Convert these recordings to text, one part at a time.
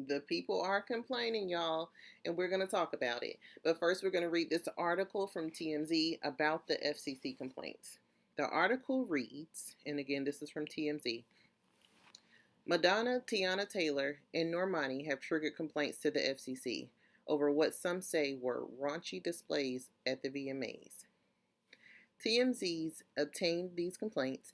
The people are complaining, y'all, and we're going to talk about it. But first, we're going to read this article from TMZ about the FCC complaints. The article reads, and again, this is from TMZ. Madonna, Tiana Taylor, and Normani have triggered complaints to the FCC over what some say were raunchy displays at the VMAs. TMZ's obtained these complaints,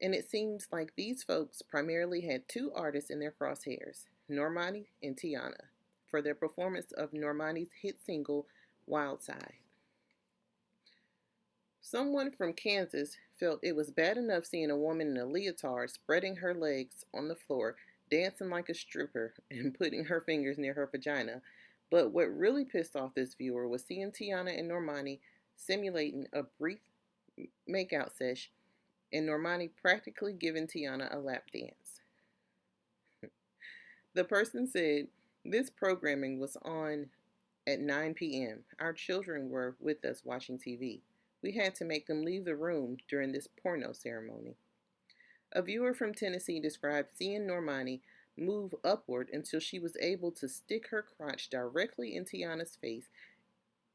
and it seems like these folks primarily had two artists in their crosshairs, Normani and Tiana, for their performance of Normani's hit single, Wild Side. Someone from Kansas felt it was bad enough seeing a woman in a leotard spreading her legs on the floor, dancing like a stripper, and putting her fingers near her vagina. But what really pissed off this viewer was seeing Tiana and Normani simulating a brief makeout sesh and Normani practically giving Tiana a lap dance. The person said, "This programming was on at 9 p.m. Our children were with us watching TV. We had to make them leave the room during this porno ceremony." A viewer from Tennessee described seeing Normani move upward until she was able to stick her crotch directly in Tiana's face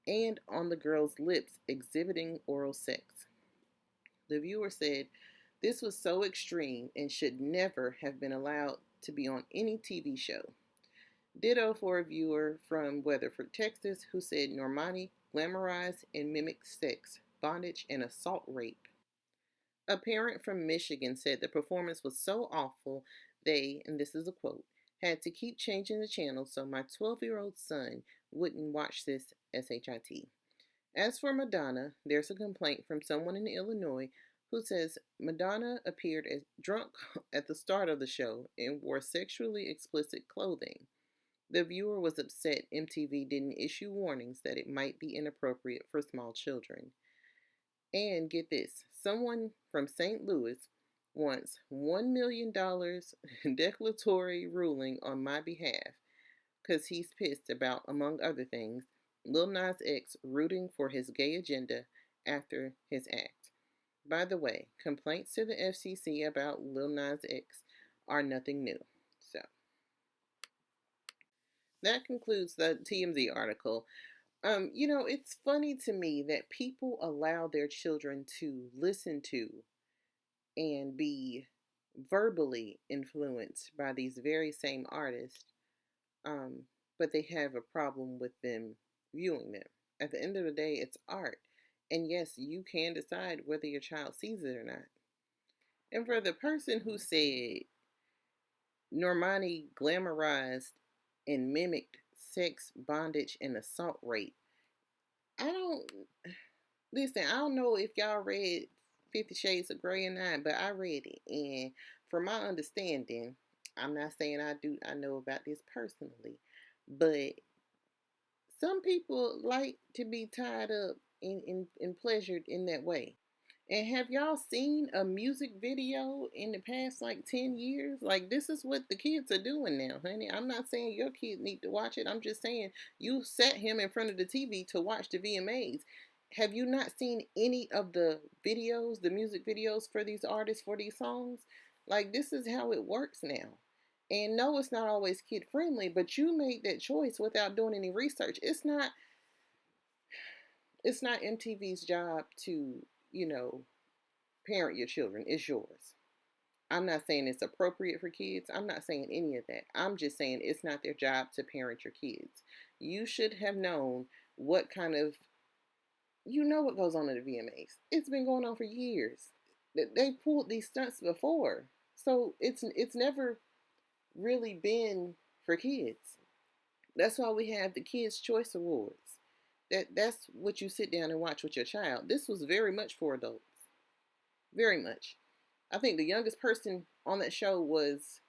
and on the girl's lips, exhibiting oral sex. The viewer said, "This was so extreme and should never have been allowed to be on any TV show." Ditto for a viewer from Weatherford, Texas, who said Normani glamorized and mimicked sex, bondage, and assault rape. A parent from Michigan said the performance was so awful they, and this is a quote, "had to keep changing the channel so my 12-year-old son wouldn't watch this SHIT." As for Madonna, there's a complaint from someone in Illinois who says Madonna appeared as drunk at the start of the show and wore sexually explicit clothing. The viewer was upset MTV didn't issue warnings that it might be inappropriate for small children. And get this, someone from St. Louis wants $1 million declaratory ruling on my behalf because he's pissed about, among other things, Lil Nas X rooting for his gay agenda after his act. By the way, complaints to the FCC about Lil Nas X are nothing new. So, that concludes the TMZ article. It's funny to me that people allow their children to listen to and be verbally influenced by these very same artists, but they have a problem with them viewing them. At the end of the day, it's art. And yes, you can decide whether your child sees it or not. And for the person who said Normani glamorized and mimicked sex, bondage, and assault rape, I don't know if y'all read 50 Shades of Grey or not, but I read it. And from my understanding, I'm not saying I know about this personally, but some people like to be tied up and pleasured in that way. And have y'all seen a music video in the past like 10 years? Like, this is what the kids are doing now, honey. I'm not saying your kid need to watch it. I'm just saying you sat him in front of the TV to watch the VMAs. Have you not seen any of the videos, the music videos for these artists, for these songs? Like, this is how it works now. And no, it's not always kid friendly, but you made that choice without doing any research. It's not MTV's job to, parent your children. It's yours. I'm not saying it's appropriate for kids. I'm not saying any of that. I'm just saying it's not their job to parent your kids. You should have known what kind of, what goes on in the VMAs. It's been going on for years. They pulled these stunts before. So it's never really been for kids. That's why we have the Kids' Choice Awards. That's what you sit down and watch with your child. This was very much for adults. Very much. I think the youngest person on that show was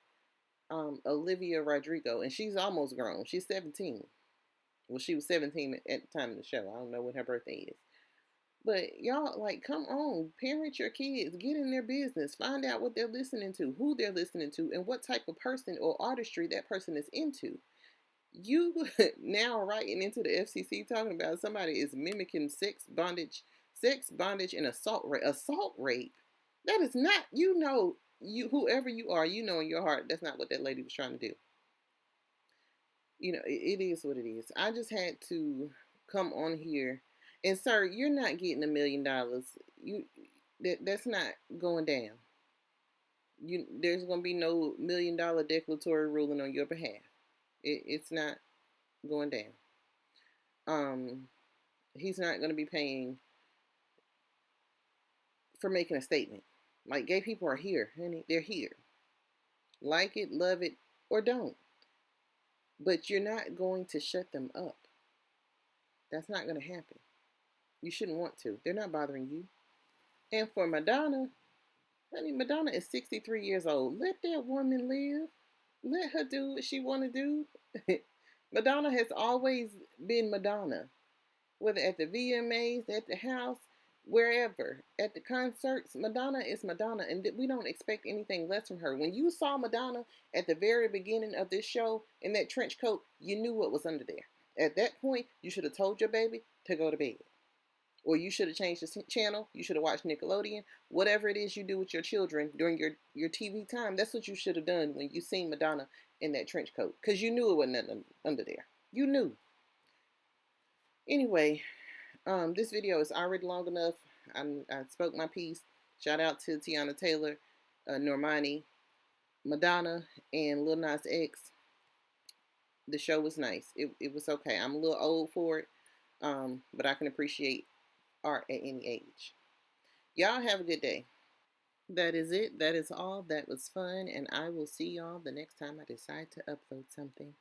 Olivia Rodrigo, and she's almost grown. She's 17. Well, she was 17 at the time of the show. I don't know when her birthday is. But y'all, like, come on, parent your kids, get in their business, find out what they're listening to, who they're listening to, and what type of person or artistry that person is into. You now writing into the FCC talking about somebody is mimicking sex bondage, and assault rape. Assault rape. That is not. You whoever you are, in your heart that's not what that lady was trying to do. it is what it is. I just had to come on here, and sir, you're not getting $1 million. You that's not going down. There's gonna be no $1 million declaratory ruling on your behalf. It's not going down. He's not gonna be paying for making a statement. Like, gay people are here, honey. They're here. Like it, love it, or don't. But you're not going to shut them up. That's not going to happen. You shouldn't want to. They're not bothering you. And for Madonna, honey, Madonna is 63 years old. Let that woman live. Let her do what she want to do. Madonna has always been Madonna. Whether at the VMAs, at the house, wherever, at the concerts, Madonna is Madonna, and we don't expect anything less from her. When you saw Madonna at the very beginning of this show in that trench coat, you knew what was under there. At that point, you should have told your baby to go to bed. Or you should have changed the channel. You should have watched Nickelodeon. Whatever it is you do with your children during your TV time, that's what you should have done when you seen Madonna in that trench coat. Because you knew it wasn't nothing under there. You knew. Anyway, this video is already long enough. I spoke my piece. Shout out to Tiana Taylor, Normani, Madonna, and Lil Nas X. The show was nice. It was okay. I'm a little old for it, but I can appreciate art at any age. Y'all have a good day. That is it. That is all. That was fun, and I will see y'all the next time I decide to upload something.